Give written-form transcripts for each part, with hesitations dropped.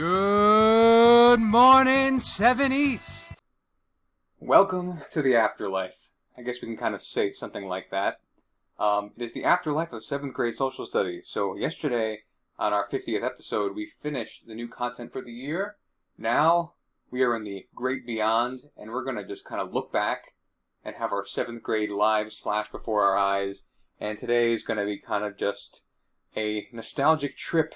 Good morning, 7 East. Welcome to the afterlife. I guess we can kind of say something like that. It is the afterlife of 7th grade social studies. So yesterday, on our 50th episode, we finished the new content for the year. Now, we are in the great beyond, and we're going to just kind of look back and have our 7th grade lives flash before our eyes. And today is going to be kind of just a nostalgic trip,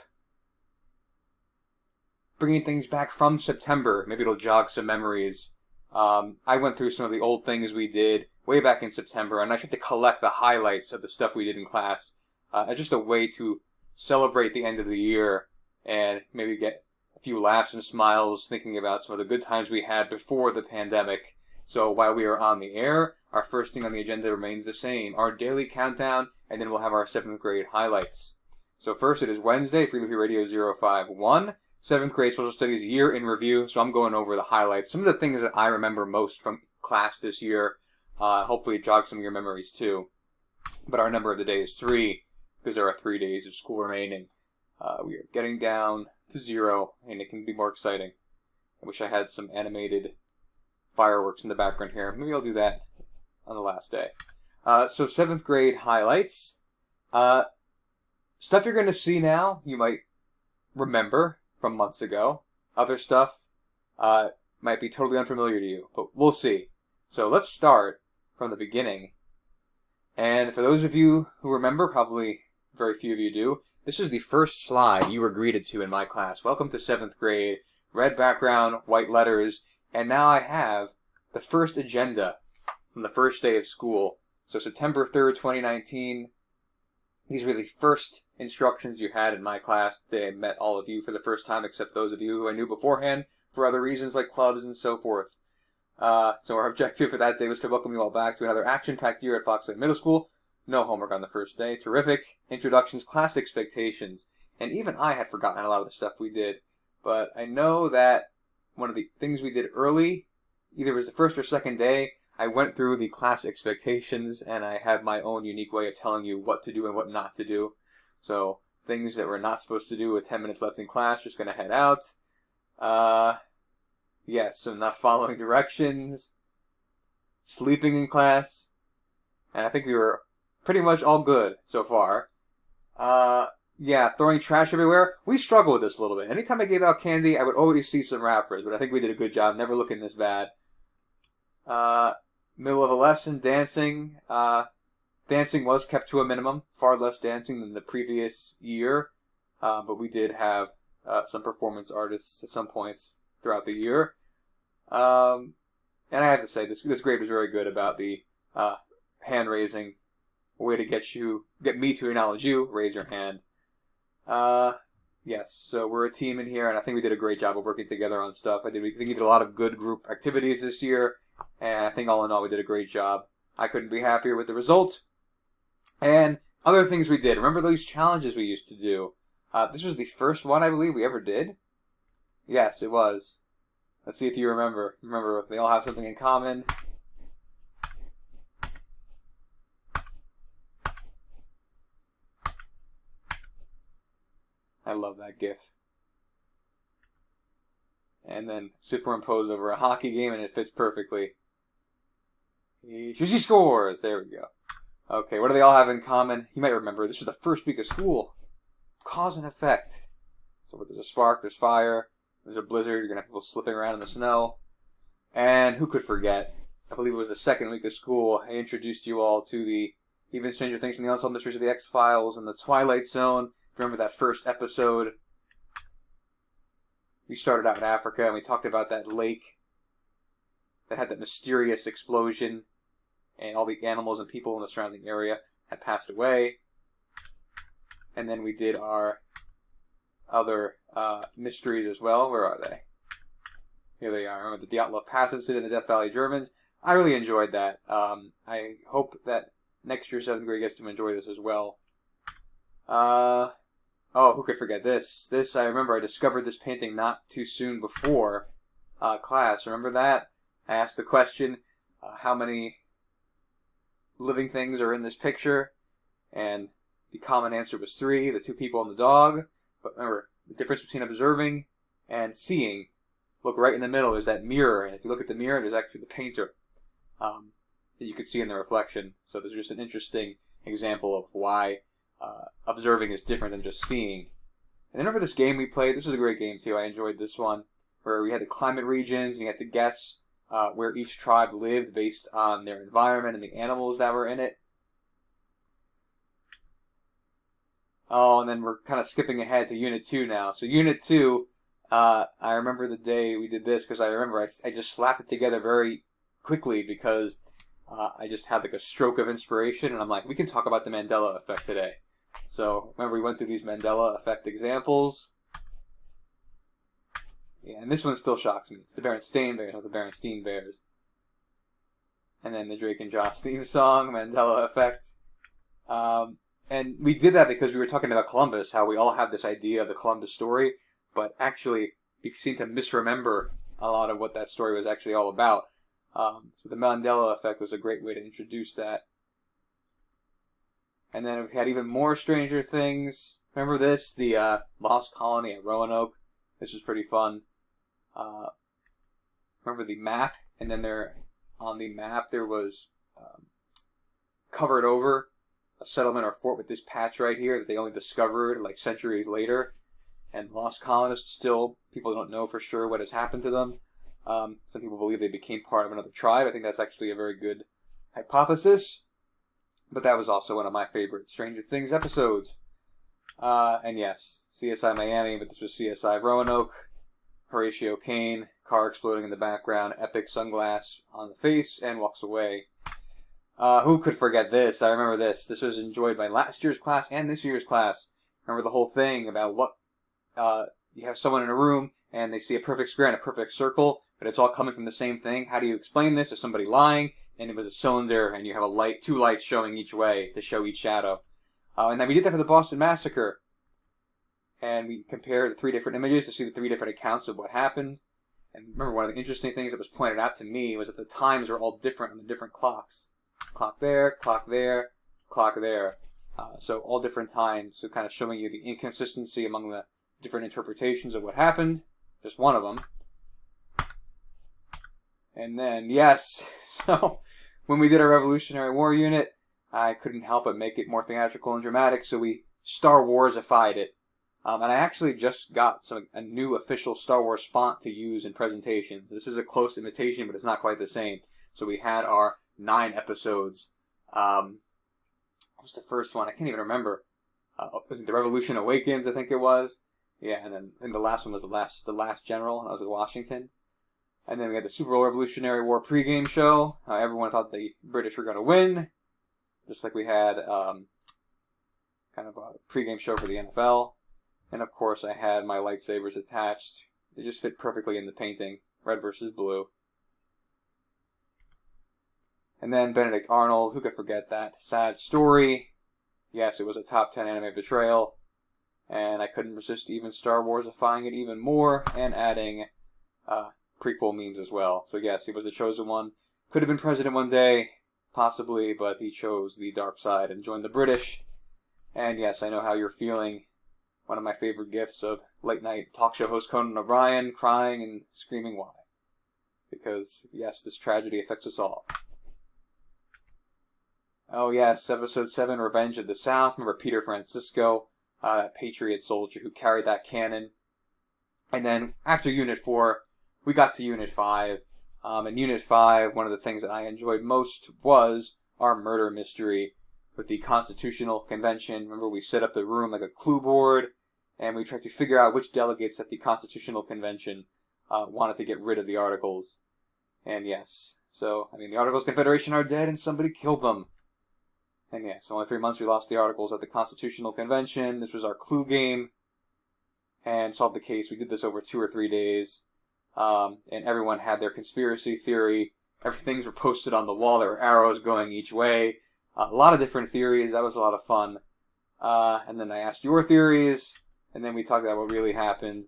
bringing things back from September. Maybe it'll jog some memories. I went through some of the old things we did way back in September, and I tried to collect the highlights of the stuff we did in class as just a way to celebrate the end of the year and maybe get a few laughs and smiles thinking about some of the good times we had before the pandemic. So while we are on the air, our first thing on the agenda remains the same, our daily countdown, and then we'll have our 7th grade highlights. So first, it is Wednesday, Free LEPRE Radio 051. 7th grade social studies year in review, so I'm going over the highlights. Some of the things that I remember most from class this year, hopefully jog some of your memories too. But our number of the day is 3, because there are 3 days of school remaining. We are getting down to 0, and it can be more exciting. I wish I had some animated fireworks in the background here. Maybe I'll do that on the last day. So 7th grade highlights. Stuff you're going to see now, you might remember from months ago. Other stuff might be totally unfamiliar to you, but we'll see. So let's start from the beginning. And for those of you who remember, probably very few of you do, this is the first slide you were greeted to in my class. Welcome to 7th grade. Red background, white letters, and now I have the first agenda from the first day of school. So September 3rd, 2019. These were the first instructions you had in my class. I met all of you for the first time, except those of you who I knew beforehand for other reasons like clubs and so forth. So our objective for that day was to welcome you all back to another action-packed year at Fox Lake Middle School. No homework on the first day. Terrific. Introductions, class expectations. And even I had forgotten a lot of the stuff we did. But I know that one of the things we did early, either it was the first or second day, I went through the class expectations, and I have my own unique way of telling you what to do and what not to do. So, things that we're not supposed to do with 10 minutes left in class, just going to head out. Yes, so not following directions, sleeping in class, and I think we were pretty much all good so far. Yeah, throwing trash everywhere. We struggled with this a little bit. Anytime I gave out candy, I would always see some wrappers, but I think we did a good job, never looking this bad. Middle of a lesson, dancing. Dancing was kept to a minimum, far less dancing than the previous year, but we did have some performance artists at some points throughout the year. And I have to say, this grade was very good about the hand raising. A way to get me to acknowledge you, raise your hand. Yes, so we're a team in here, and I think we did a great job of working together on stuff. I think we did a lot of good group activities this year, and I think all in all we did a great job. I couldn't be happier with the result. And other things we did. Remember those challenges we used to do? This was the first one I believe we ever did. Yes, it was. Let's see if you remember. Remember, they all have something in common. I love that GIF. And then superimposed over a hockey game, and it fits perfectly. He scores! There we go. Okay, what do they all have in common? You might remember, this was the first week of school. Cause and effect. So there's a spark, there's fire, there's a blizzard, you're going to have people slipping around in the snow. And who could forget? I believe it was the second week of school. I introduced you all to the Even Stranger Things from the Unsolved Mysteries of the X-Files and the Twilight Zone. Remember that first episode? We started out in Africa and we talked about that lake that had that mysterious explosion and all the animals and people in the surrounding area had passed away. And then we did our other mysteries as well. Where are they? Here they are. Remember the Dyatlov Pass incident and the Death Valley Germans? I really enjoyed that. I hope that next year 7th grade gets to enjoy this as well. Oh, who could forget this? I remember I discovered this painting not too soon before class. Remember that? I asked the question, how many living things are in this picture? And the common answer was 3, the 2 people and the dog. But remember, the difference between observing and seeing. Look right in the middle. There's that mirror, and if you look at the mirror, there's actually the painter that you can see in the reflection. So there's just an interesting example of why observing is different than just seeing. And remember this game we played? This was a great game too. I enjoyed this one, where we had the climate regions, and you had to guess where each tribe lived based on their environment and the animals that were in it. Oh, and then we're kind of skipping ahead to Unit 2 now. So Unit 2, I remember the day we did this because I remember I just slapped it together very quickly because I just had like a stroke of inspiration, and I'm like, we can talk about the Mandela effect today. So remember we went through these Mandela effect examples. Yeah, and this one still shocks me. It's the Berenstain Bears, not the Berenstein Bears. And then the Drake and Josh theme song, Mandela effect. And we did that because we were talking about Columbus, how we all have this idea of the Columbus story, but actually we seem to misremember a lot of what that story was actually all about. So the Mandela effect was a great way to introduce that. And then we had even more Stranger Things. Remember this? The Lost Colony at Roanoke. This was pretty fun. Remember the map? And then on the map there was covered over a settlement or fort with this patch right here that they only discovered like centuries later. And lost colonists still, people don't know for sure what has happened to them. Some people believe they became part of another tribe. I think that's actually a very good hypothesis. But that was also one of my favorite Stranger Things episodes. And yes, CSI Miami, but this was CSI Roanoke. Horatio Kane, car exploding in the background, epic sunglass on the face, and walks away. Who could forget this? I remember this. This was enjoyed by last year's class and this year's class. Remember the whole thing about what you have someone in a room and they see a perfect square and a perfect circle, but it's all coming from the same thing. How do you explain this? Is somebody lying? And it was a cylinder, and you have two lights showing each way to show each shadow. And then we did that for the Boston Massacre. And we compared the 3 different images to see the 3 different accounts of what happened. And remember, one of the interesting things that was pointed out to me was that the times were all different on the different clocks. Clock there, clock there, clock there. So all different times, so kind of showing you the inconsistency among the different interpretations of what happened. Just one of them. And then, yes, so when we did our Revolutionary War unit, I couldn't help but make it more theatrical and dramatic, so we Star Wars-ified it. And I actually just got a new official Star Wars font to use in presentations. This is a close imitation, but it's not quite the same. So we had our 9 episodes. What was the first one? I can't even remember. Was it The Revolution Awakens, I think it was? Yeah, and then the last one was the last General, and I was with Washington. And then we had the Super Bowl Revolutionary War pregame show. Everyone thought the British were going to win. Just like we had kind of a pregame show for the NFL. And of course I had my lightsabers attached. They just fit perfectly in the painting. Red versus blue. And then Benedict Arnold, who could forget that? Sad story. Yes, it was a top 10 anime betrayal. And I couldn't resist even Star Wars-ifying it even more and adding prequel memes as well. So yes, he was the chosen one. Could have been president one day, possibly, but he chose the dark side and joined the British. And yes, I know how you're feeling. One of my favorite gifs of late-night talk show host Conan O'Brien crying and screaming why. Because, yes, this tragedy affects us all. Oh yes, Episode 7, Revenge of the South. Remember Peter Francisco, that Patriot soldier who carried that cannon. And then, after Unit 4, we got to Unit 5. In Unit 5, one of the things that I enjoyed most was our murder mystery with the Constitutional Convention. Remember, we set up the room like a clue board, and we tried to figure out which delegates at the Constitutional Convention wanted to get rid of the Articles. And yes, so, the Articles of Confederation are dead and somebody killed them. And yes, only 3 months we lost the Articles at the Constitutional Convention. This was our clue game. And solved the case. We did this over 2 or 3 days. And everyone had their conspiracy theory. Things were posted on the wall. There were arrows going each way. A lot of different theories. That was a lot of fun. And then I asked your theories. And then we talked about what really happened.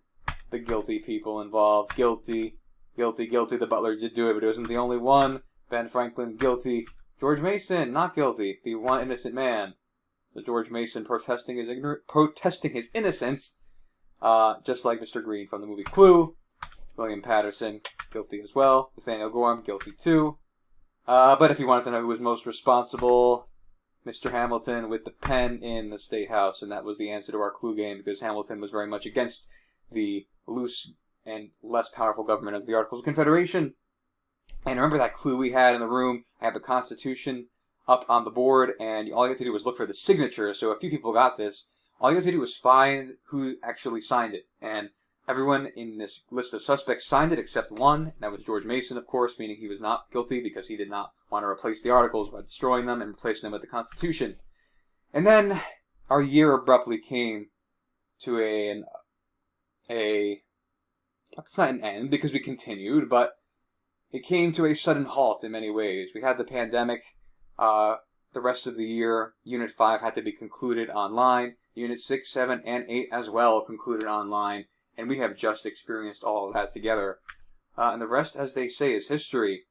The guilty people involved. Guilty. Guilty, guilty. The butler did do it, but it wasn't the only one. Ben Franklin, guilty. George Mason, not guilty. The one innocent man. So George Mason protesting his innocence. just like Mr. Green from the movie Clue. William Patterson, guilty as well. Nathaniel Gorham, guilty too. But if you wanted to know who was most responsible, Mr. Hamilton with the pen in the State House, and that was the answer to our Clue game, because Hamilton was very much against the loose and less powerful government of the Articles of Confederation. And remember that clue we had in the room? I have the Constitution up on the board, and all you had to do was look for the signature. So a few people got this. All you had to do was find who actually signed it. And everyone in this list of suspects signed it except one. And that was George Mason, of course, meaning he was not guilty because he did not want to replace the Articles by destroying them and replacing them with the Constitution. And then our year abruptly came to it's not an end because we continued, but it came to a sudden halt in many ways. We had the pandemic. The rest of the year, Unit 5 had to be concluded online. Unit 6, 7, and 8 as well concluded online. And we have just experienced all of that together. And the rest, as they say, is history.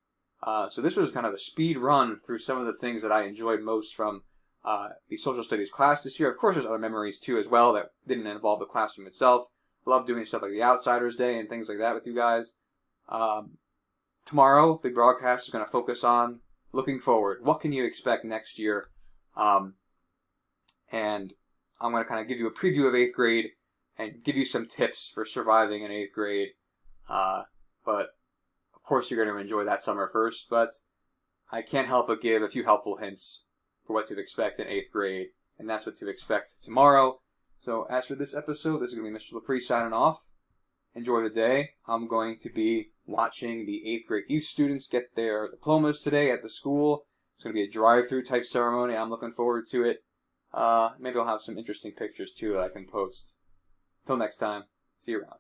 So this was kind of a speed run through some of the things that I enjoyed most from the social studies class this year. Of course, there's other memories too as well that didn't involve the classroom itself. Love doing stuff like the Outsiders Day and things like that with you guys. Tomorrow, the broadcast is going to focus on looking forward. What can you expect next year? And I'm going to kind of give you a preview of 8th grade and give you some tips for surviving in 8th grade. But, of course, you're going to enjoy that summer first. But I can't help but give a few helpful hints for what to expect in 8th grade. And that's what to expect tomorrow. So, as for this episode, this is going to be Mr. LEPRE signing off. Enjoy the day. I'm going to be watching the 8th grade East students get their diplomas today at the school. It's going to be a drive-through type ceremony. I'm looking forward to it. Maybe I'll have some interesting pictures too that I can post. Till next time, see you around.